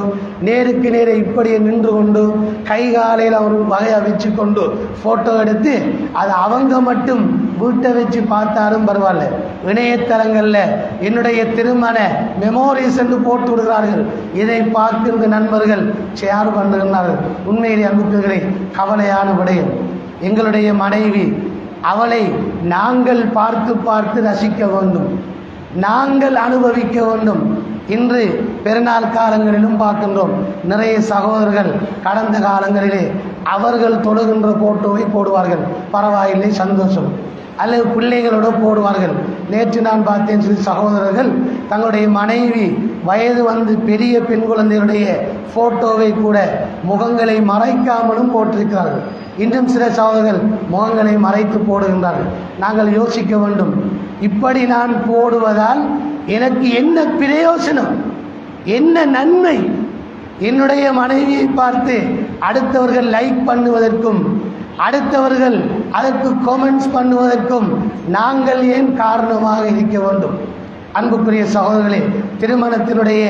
நேருக்கு நேரே இப்படியே நின்று கொண்டு, கை காலையில் அவர் வகையாக வச்சு கொண்டு ஃபோட்டோ எடுத்து அது அவங்க மட்டும் வீட்டை வச்சு பார்த்தாலும் பரவாயில்ல, இணையதளங்களில் என்னுடைய திருமண மெமோரிஸ் என்று போட்டு விடுகிறார்கள். இதை பார்க்கின்ற நண்பர்கள் ஷேர் பண்ணுகிறார்கள். உண்மையிலே அன்புக்குகளே, கவலையான விடயம். எங்களுடைய மனைவி, அவளை நாங்கள் பார்த்து பார்த்து ரசிக்க வேண்டும், நாங்கள் அனுபவிக்க வேண்டும். இன்று பெருநாள் காலங்களிலும் பார்க்கின்றோம், நிறைய சகோதரர்கள் கடந்த காலங்களிலே அவர்கள் தொழுகின்ற போட்டோவை போடுவார்கள், பரவாயில்லை, சந்தோஷம். அல்லது பிள்ளைகளோடு போடுவார்கள். நேற்று நான் பார்த்தேன், சில சகோதரர்கள் தங்களுடைய மனைவி வயது வந்து பெரிய பெண் குழந்தைகளுடைய ஃபோட்டோவை கூட முகங்களை மறைக்காமலும் போட்டிருக்கிறார்கள். இன்றும் சில சகோதரர்கள் முகங்களை மறைத்து போடுகின்றார்கள். நாங்கள் யோசிக்க வேண்டும், இப்படி நான் போடுவதால் எனக்கு என்ன பிரயோசனம், என்ன நன்மை? என்னுடைய மனைவியை பார்த்து அடுத்தவர்கள் லைக் பண்ணுவதற்கும் அடுத்தவர்கள் அதற்கு கமெண்ட்ஸ் பண்ணுவதற்கும் நாங்கள் ஏன் காரணமாக இருக்க வேண்டும்? அன்புக்குரிய சகோதரர்களே, திருமணத்தினுடைய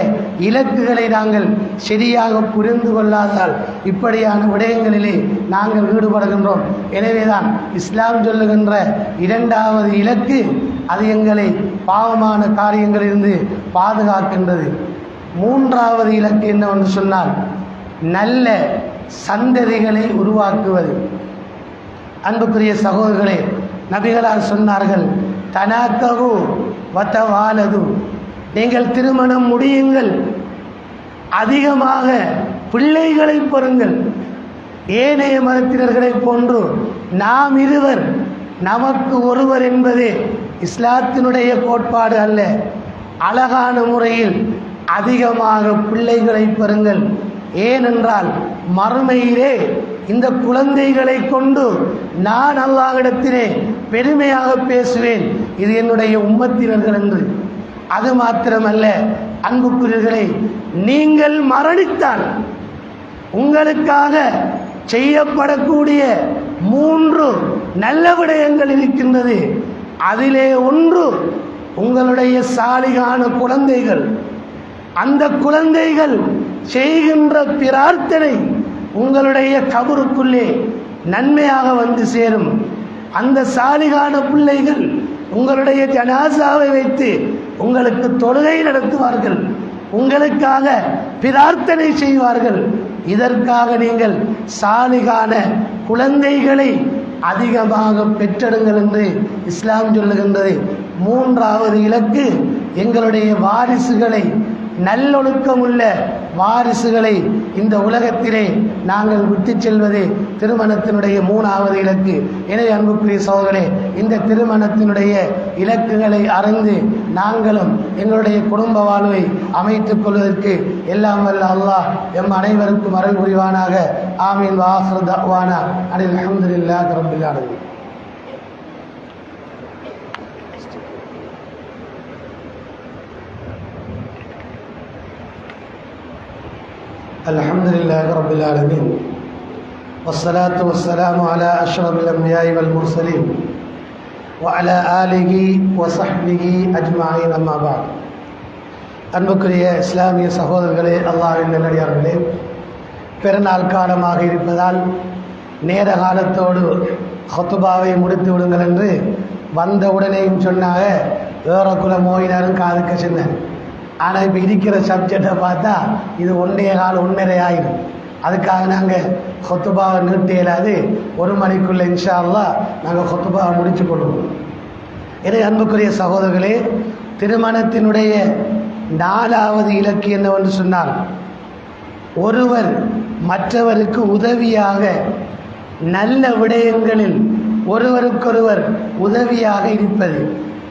இலக்குகளை நாங்கள் சரியாக புரிந்து கொள்ளாதால் இப்படியான விடயங்களிலே நாங்கள் ஈடுபடுகின்றோம். எனவேதான் இஸ்லாம் சொல்லுகின்ற 2வது இலக்கு, அது எங்களை பாவமான காரியங்களிலிருந்து பாதுகாக்கின்றது. 3வது இலக்கு என்னவென்று சொன்னால், நல்ல சந்ததிகளை உருவாக்குவது. அன்புக்குரிய சகோதரர்களே, நபிகளார் சொன்னார்கள், தனாக்ககு வதவாலது, நீங்கள் திருமணம் முடியுங்கள், அதிகமாக பிள்ளைகளை பெறுங்கள். ஏனைய மதத்தினர்களை போன்று நாம் இருவர் நமக்கு ஒருவர் என்பது இஸ்லாத்தினுடைய கோட்பாடு அல்ல. அழகான முறையில் அதிகமாக பிள்ளைகளை பெறுங்கள். ஏனென்றால் மறுமையிலே இந்த குழந்தைகளை கொண்டு நான் அல்லாஹ்விடத்திலே பெருமையாக பேசுவேன், இது என்னுடைய உம்மத்தினர்கள் என்று. அது மாத்திரமல்ல அன்புக்குரியவர்களே, நீங்கள் மரணித்தால் உங்களுக்காக செய்யப்படக்கூடிய 3 நல்ல விடயங்கள் இருக்கின்றது. அதிலே ஒன்று உங்களுடைய சாலிகான குழந்தைகள். அந்த குழந்தைகள் செய்கின்ற பிரார்த்தனை உங்களுடைய கபருக்குள்ளே நன்மையாக வந்து சேரும். அந்த சாலிகான பிள்ளைகள் உங்களுடைய ஜனாசாவை வைத்து உங்களுக்கு தொழுகை நடத்துவார்கள், உங்களுக்காக பிரார்த்தனை செய்வார்கள். இதற்காக நீங்கள் சாலிகான குழந்தைகளை அதிகமாக பெற்றெடுங்கள் என்று இஸ்லாம் சொல்லுகின்றது. 3வது இலக்கு, எங்களுடைய வாரிசுகளை, நல்லொழுக்கமுள்ள வாரிசுகளை இந்த உலகத்திலே நாங்கள் விட்டு செல்வது திருமணத்தினுடைய 3வது இலக்கு. எனவே அன்புக்குரிய சகோதரர்களே, இந்த திருமணத்தினுடைய இலக்குகளை அறிந்து நாங்களும் எங்களுடைய குடும்ப வாழ்வை அமைத்துக் கொள்வதற்கு எல்லாம் வல்ல அல்லாஹ் எம் அனைவருக்கும் அருள் புரிவானாக. ஆமீன். வாஹிரு தஅவானா அனில் ஹம்துலில்லாஹி ரப்பில் ஆலமீன். அல்ஹம்துலில்லாஹி ரப்பில் ஆலமீன். வஸ்ஸலாத்து வஸ்ஸலாமு அலா அஷ்ரஃபில் அன்பியாஇ வல் முர்ஸலீன் வ அலா ஆலிஹி வ ஸஹ்பிஹி அஜ்மஈன். அம்மா பஅத். அன்புக்குரிய இஸ்லாமிய சகோதரர்களே, அல்லாஹ்வின் நல்லடியார்களே, பெருநாள் காலமாக இருப்பதால் நேர காலத்தோடு ஹுத்பாவை முடித்து விடுங்கள் என்று வந்த உடனேயும் சொன்னாங்க. ஏறக்குல மோயினாரும் காதுக்க சொன்னேன். ஆனால் இப்போ இருக்கிற சப்ஜெக்டை பார்த்தா இது 1.25 ஆயிடும். அதுக்காக நாங்கள் ஹுத்பாவை நிறுத்த இயலாது. 1 மணிக்குள்ளே இன்ஷா அல்லாஹ் நாங்கள் ஹுத்பாவை முடித்து கொள்வோம். எனவே அன்புக்குரிய சகோதரர்களே, திருமணத்தினுடைய 4வது இலக்கு என்னவென்று சொன்னால், ஒருவர் மற்றவருக்கு உதவியாக நல்ல விடயங்களில் ஒருவருக்கொருவர் உதவியாக இருப்பது.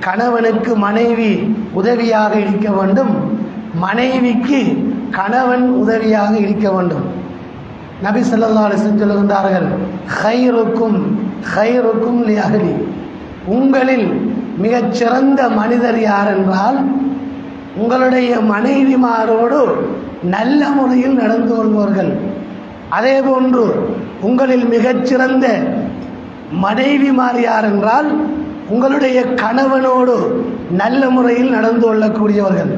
கணவனுக்கு மனைவி உதவியாக இருக்க வேண்டும், மனைவிக்கு கணவன் உதவியாக இருக்க வேண்டும். நபி ஸல்லல்லாஹு அலைஹி வஸல்லம் சொல்லுகின்றார்கள், ഖൈറുக்கும் ഖൈറുக்கும் லிஅஹ்லி. உங்களில் மிகச்சிறந்த மனிதர் யார் என்றால், உங்களுடைய மனைவிமாரோடு நல்ல முறையில் நடந்து கொள்வார்கள். அதே போன்று உங்களில் மிகச்சிறந்த மனைவிமார் யார் என்றால், உங்களுடைய கணவனோடு நல்ல முறையில் நடந்து கொள்ளக்கூடியவர்கள்.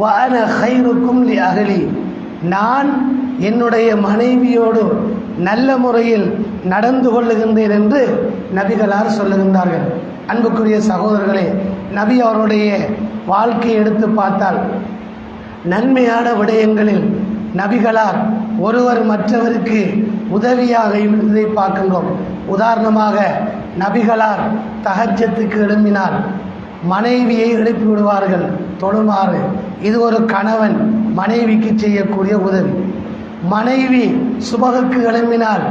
வஅன ഖൈറുக்கும் லிஅஹ்லி. நான் என்னுடைய மனைவியோடு நல்ல முறையில் நடந்து கொள்ளுகின்றேன் என்று நபிகளார் சொல்லுகின்றார்கள். அன்புக்குரிய சகோதரர்களே, நபி அவருடைய வாழ்க்கையை எடுத்து பார்த்தால் நன்மையான விடயங்களில் நபிகளார் ஒருவர் மற்றவருக்கு உதவியாக இருந்ததை பார்க்கின்றோம். உதாரணமாக, நபிகளார் தஹஜ்ஜத்துக்கு எழும்பினால் மனைவியை எழுப்பி விடுவார்கள் தொழுமாறு. இது ஒரு கணவன் மனைவிக்கு செய்யக்கூடிய உதவி. மனைவி சுபகுக்கு எழும்பினால்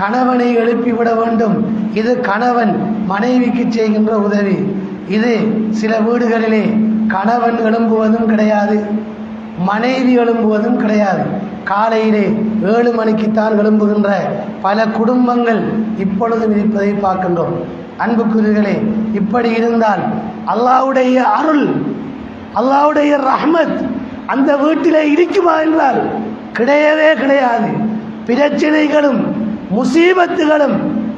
கணவனை எழுப்பிவிட வேண்டும். இது கணவன் மனைவிக்கு செய்கின்ற உதவி. இது சில வீடுகளிலே கணவன் எழும்புவதும் கிடையாது, மனைவி எழும்புவதும் கிடையாது. காலையிலே 7 மணிக்குத்தான் எழும்புகின்ற பல குடும்பங்கள் இப்பொழுதும் இருப்பதை பார்க்கின்றோம். அன்புக்குரியவர்களே, இப்படி இருந்தால் அல்லாஹ்வுடைய அருள், அல்லாஹ்வுடைய ரஹ்மத் அந்த வீட்டிலே இருக்குமா என்றால் கிடையவே கிடையாது. பிரச்சனைகளும் முசீபத்துகளும்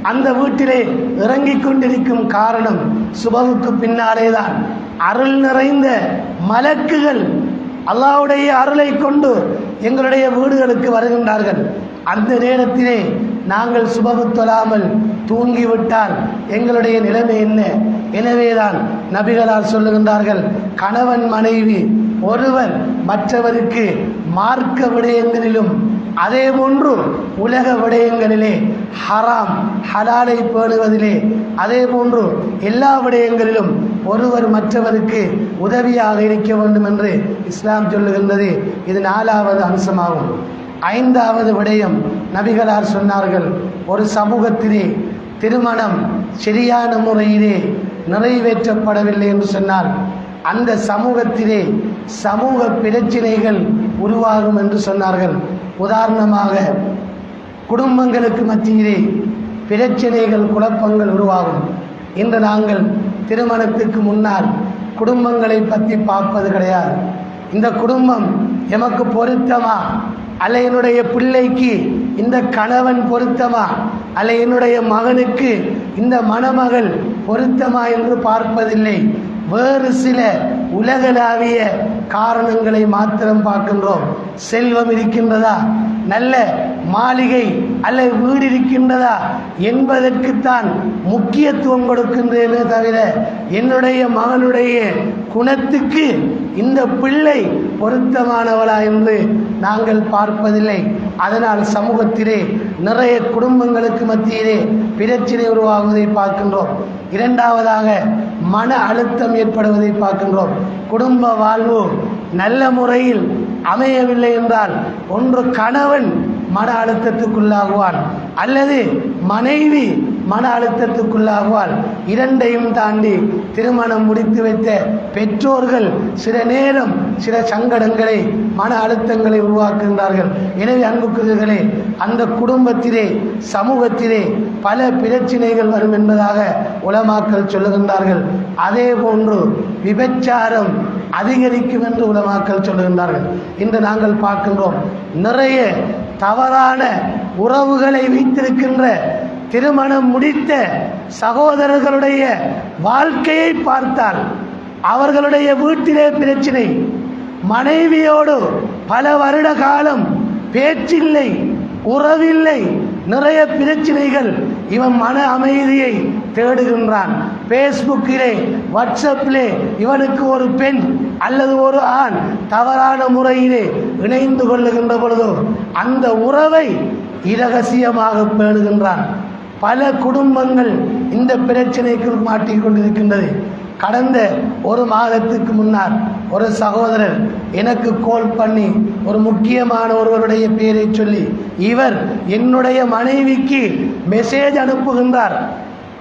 அந்த வீட்டிலே இறங்கிக் கொண்டிருக்கும் காரணம் சுபகுக்கு பின்னாலேதான் அருள் நிறைந்த மலக்குகள் அல்லாஹ்வுடைய அருளை கொண்டு எங்களுடைய வீடுகளுக்கு வருகின்றார்கள். அந்த நேரத்திலே நாங்கள் சுபகு தொழாமல் தூங்கிவிட்டால் எங்களுடைய நிலைமை என்ன? எனவேதான் நபிகளார் சொல்லுகின்றார்கள், கணவன் மனைவி ஒருவர் மற்றவருக்கு மார்க்க விடயங்களிலும் அதே போன்று உலக விடயங்களிலே ஹராம் ஹலாலை பேணுவதிலே அதே போன்று எல்லா விடயங்களிலும் ஒருவர் மற்றவருக்கு உதவியாக இருக்க வேண்டும் என்று இஸ்லாம் சொல்லுகின்றது. இது 4வது அம்சமாகும். 5வது விடயம் நபிகளார் சொன்னார்கள், ஒரு சமூகத்திலே திருமணம் சரியான முறையிலே நிறைவேற்றப்படவில்லை என்று சொன்னால் அந்த சமூகத்திலே சமூக பிரச்சனைகள் உருவாகும் என்று சொன்னார்கள். உதாரணமாக, குடும்பங்களுக்கு மத்தியிலே பிரச்சனைகள் குழப்பங்கள் உருவாகும். இன்று நாங்கள் திருமணத்துக்கு முன்னால் குடும்பங்களை பற்றி பார்ப்பது கிடையாது. இந்த குடும்பம் எமக்கு பொருத்தமா, அல்ல என்னுடைய பிள்ளைக்கு இந்த கணவன் பொருத்தமா, அல்ல என்னுடைய மகனுக்கு இந்த மணமகள் பொருத்தமா என்று பார்ப்பதில்லை. வேறு சில உலகளாவிய காரணங்களை மாத்திரம் பார்க்கின்றோம். செல்வம் இருக்கின்றதா, நல்ல மாளிகை அல்ல வீடு இருக்கின்றதா என்பதற்குத்தான் முக்கியத்துவம் கொடுக்கின்றேனே தவிர என்னுடைய மகனுடைய குணத்துக்கு இந்த பிள்ளை பொருத்தமானவளா என்று நாங்கள் பார்ப்பதில்லை. அதனால் சமூகத்திலே நிறைய குடும்பங்களுக்கு மத்தியிலே பிரச்சனை உருவாகுவதை பார்க்கின்றோம். இரண்டாவதாக மன அழுத்தம் ஏற்படுவதை பார்க்கின்றோம். குடும்ப வாழ்வு நல்ல முறையில் அமையவில்லை என்றால் ஒன்று கணவன் மன அழுத்தத்துக்குள்ளாகுவான் அல்லது மனைவி மன அழுத்தத்துக்குள்ளாகுவாள். இரண்டையும் தாண்டி திருமணம் முடித்து வைத்த பெற்றோர்கள் சில நேரம் சில சங்கடங்களை மன அழுத்தங்களை உருவாக்குகின்றார்கள். எனவே அன்புக்குரியவர்களே, அந்த குடும்பத்திலே சமூகத்திலே பல பிரச்சனைகள் வரும் என்பதாக உலமாக்கள் சொல்லுகின்றார்கள். அதே போன்று விபச்சாரம் அதிகரிக்கும் என்று உலமாக்கள் சொல்லுகின்றார்கள். இன்று நாங்கள் பார்க்கின்றோம், நிறைய தவறான உறவுகளை வைத்திருக்கின்ற திருமணம் முடித்த சகோதரர்களுடைய வாழ்க்கையை பார்த்தால் அவர்களுடைய வீட்டிலே பிரச்சனை, மனைவியோடு பல வருட காலம் பேச்சில்லை, உறவில்லை, நிறைய பிரச்சனைகள். இவன் மன அமைதியை தேடுகின்றான். பேஸ்புக்கிலே வாட்ஸ்அப்பிலே இவனுக்கு ஒரு பெண் அல்லது ஒரு ஆண் தவறான முறையிலே இணைந்து கொள்ளுகின்ற பொழுது அந்த உறவை இரகசியமாக பேணுகின்றான். பல குடும்பங்கள் இந்த பிரச்சனைக்கு மாட்டிக்கொண்டிருக்கின்றது. கடந்த ஒரு மாதத்துக்கு முன்னால் ஒரு சகோதரர் எனக்கு கால் பண்ணி ஒரு முக்கியமான ஒருவருடைய பெயரை சொல்லி, இவர் என்னுடைய மனைவிக்கு மெசேஜ் அனுப்புகின்றார்,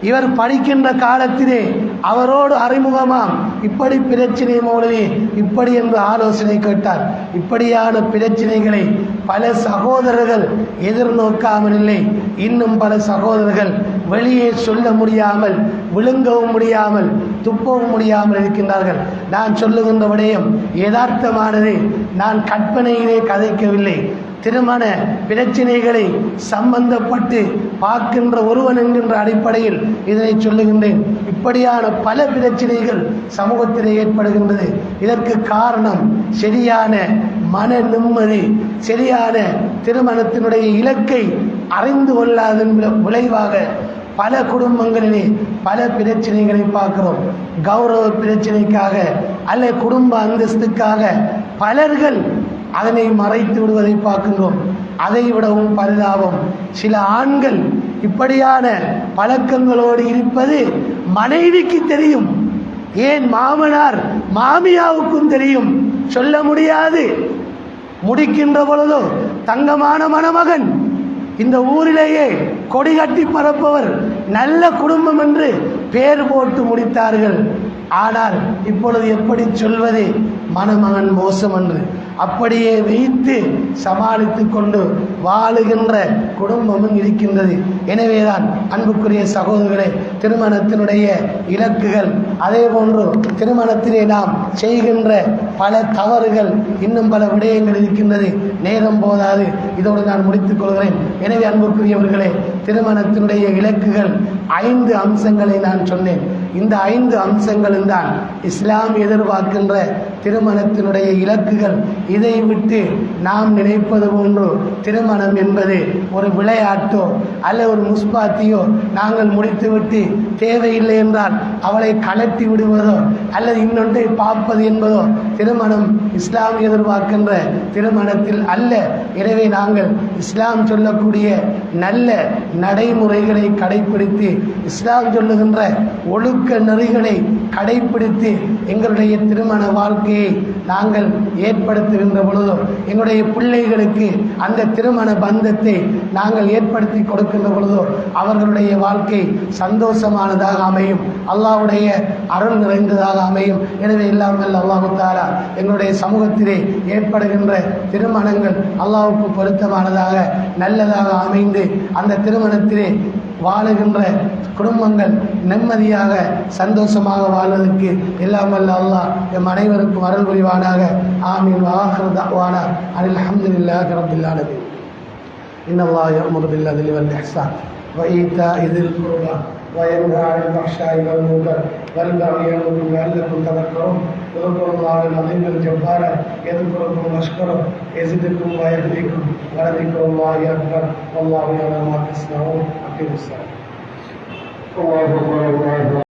இவர் படிக்கின்ற காலத்திலே அவரோடு அறிமுகமாம், இப்படி பிரச்சனை மௌலவி இப்படி என்று ஆலோசனை கேட்டார். இப்படியான பிரச்சனைகளை பல சகோதரர்கள் எதிர்நோக்காமல் இல்லை. இன்னும் பல சகோதரர்கள் வெளியே சொல்ல முடியாமல், விழுங்கவும் முடியாமல், துப்பவும் முடியாமல் இருக்கின்றார்கள். நான் சொல்லுகின்ற விடயம் யதார்த்தமானது. நான் கற்பனையிலே கதைக்கவில்லை. திருமண பிரச்சனைகளை சம்பந்தப்பட்டு பார்க்கின்ற ஒருவன் என்கின்ற அடிப்படையில் இதனை சொல்லுகின்றேன். இப்படியான பல பிரச்சனைகள் சமூகத்திலே ஏற்படுகின்றது. இதற்கு காரணம் சரியான மன நிம்மதி, சரியான திருமணத்தினுடைய இலக்கை அறிந்து கொள்ளாதன் விளைவாக பல குடும்பங்களிலே பல பிரச்சனைகளை பார்க்கிறோம். கௌரவ பிரச்சனைக்காக அல்ல குடும்ப அந்தஸ்துக்காக பலர்கள் அதனை மறைத்து விடுவதை பார்க்கின்றோம். அதை விடவும் பரிதாபம், சில ஆண்கள் இப்படியான பழக்கங்களோடு இருப்பது மனைவிக்கு தெரியும், ஏன் மாமனார் மாமியாவுக்கும் தெரியும், சொல்ல முடியாது. முடிக்கின்ற பொழுதோ தங்கமான மணமகன், இந்த ஊரிலேயே கொடி கட்டி பரப்பவர், நல்ல குடும்பம் என்று பேர் போட்டு முடித்தார்கள். ஆனால் இப்பொழுது எப்படி சொல்வது, மணமகன் மோசம் என்று அப்படியே வைத்து சமாளித்து கொண்டு வாழுகின்ற குடும்பமும் இருக்கின்றது. எனவேதான் அன்புக்குரிய சகோதரர்களே, திருமணத்தினுடைய இலக்குகள், அதே போன்று திருமணத்திலே நாம் செய்கின்ற பல தவறுகள், இன்னும் பல விடயங்கள் இருக்கின்றது. நேரம் போதாது, இதோடு நான் முடித்துக் கொள்கிறேன். எனவே அன்புக்குரியவர்களே, திருமணத்தினுடைய இலக்குகள் 5 அம்சங்களை நான் சொன்னேன். இந்த 5 அம்சங்களும் தான் இஸ்லாம் எதிர்பார்க்கின்ற திருமணத்தினுடைய இலக்குகள். இதை விட்டு நாம் நினைப்பது போன்று திருமணம் என்பது ஒரு விளையாட்டோ அல்ல ஒரு முஸ்பாத்தியோ, நாங்கள் முடித்துவிட்டு தேவையில்லை என்றால் அவளை கலட்டி விடுவதோ அல்லது இன்னொன்றை பார்ப்பது என்பதோ திருமணம் இஸ்லாம் எதிர்பார்க்கின்ற திருமணத்தில் அல்ல. எனவே நாங்கள் இஸ்லாம் சொல்லக்கூடிய நல்ல நடைமுறைகளை கடைபிடித்து, இஸ்லாம் சொல்லுகின்ற ஒழுக்க நெறிகளை கடைபிடித்து எங்களுடைய திருமண வாழ்க்கையை நாங்கள் ஏற்படுத்துகின்ற பொழுதோ, எங்களுடைய பிள்ளைகளுக்கு அந்த திருமண பந்தத்தை நாங்கள் ஏற்படுத்தி கொடுக்கின்ற பொழுதோ அவர்களுடைய வாழ்க்கை சந்தோஷமானதாக அமையும், அல்லாஹ்வுடைய அருள் நிறைந்ததாக அமையும். எனவே எல்லாம் அல்லாஹு தஆலா எங்களுடைய சமூகத்திலே ஏற்படுகின்ற திருமணங்கள் அல்லாஹ்வுக்கு பொருத்தமானதாக நல்லதாக அமைந்து அந்த திருமணத்திலே வாழுகின்ற குடும்பங்கள் நிம்மதியாக சந்தோஷமாக வாழ்வதற்கு எல்லாம் வல்ல அல்லாஹ் எம் அனைவருக்கும் அருள் புரிவானாக. ஆமீன். வஆகிரு தஅவானா அனில் ஹம்துலில்லாஹி ரப்பில் ஆலமீன். இன்னல்லாஹ யஅமுரு பில் அத்லி வல் இஹ்சான் وإيتاء ذي القربى وينهى عن الفحشاء والمنكر والبغي يعظكم لعلكم تذكرون اذكروا الله العظيم الجبار يذكركم واشكره يزدكم ويهديكم ولذكر الله أكبر والله يعلم ما تصنعون. أقيموا الصلاة. الله أكبر.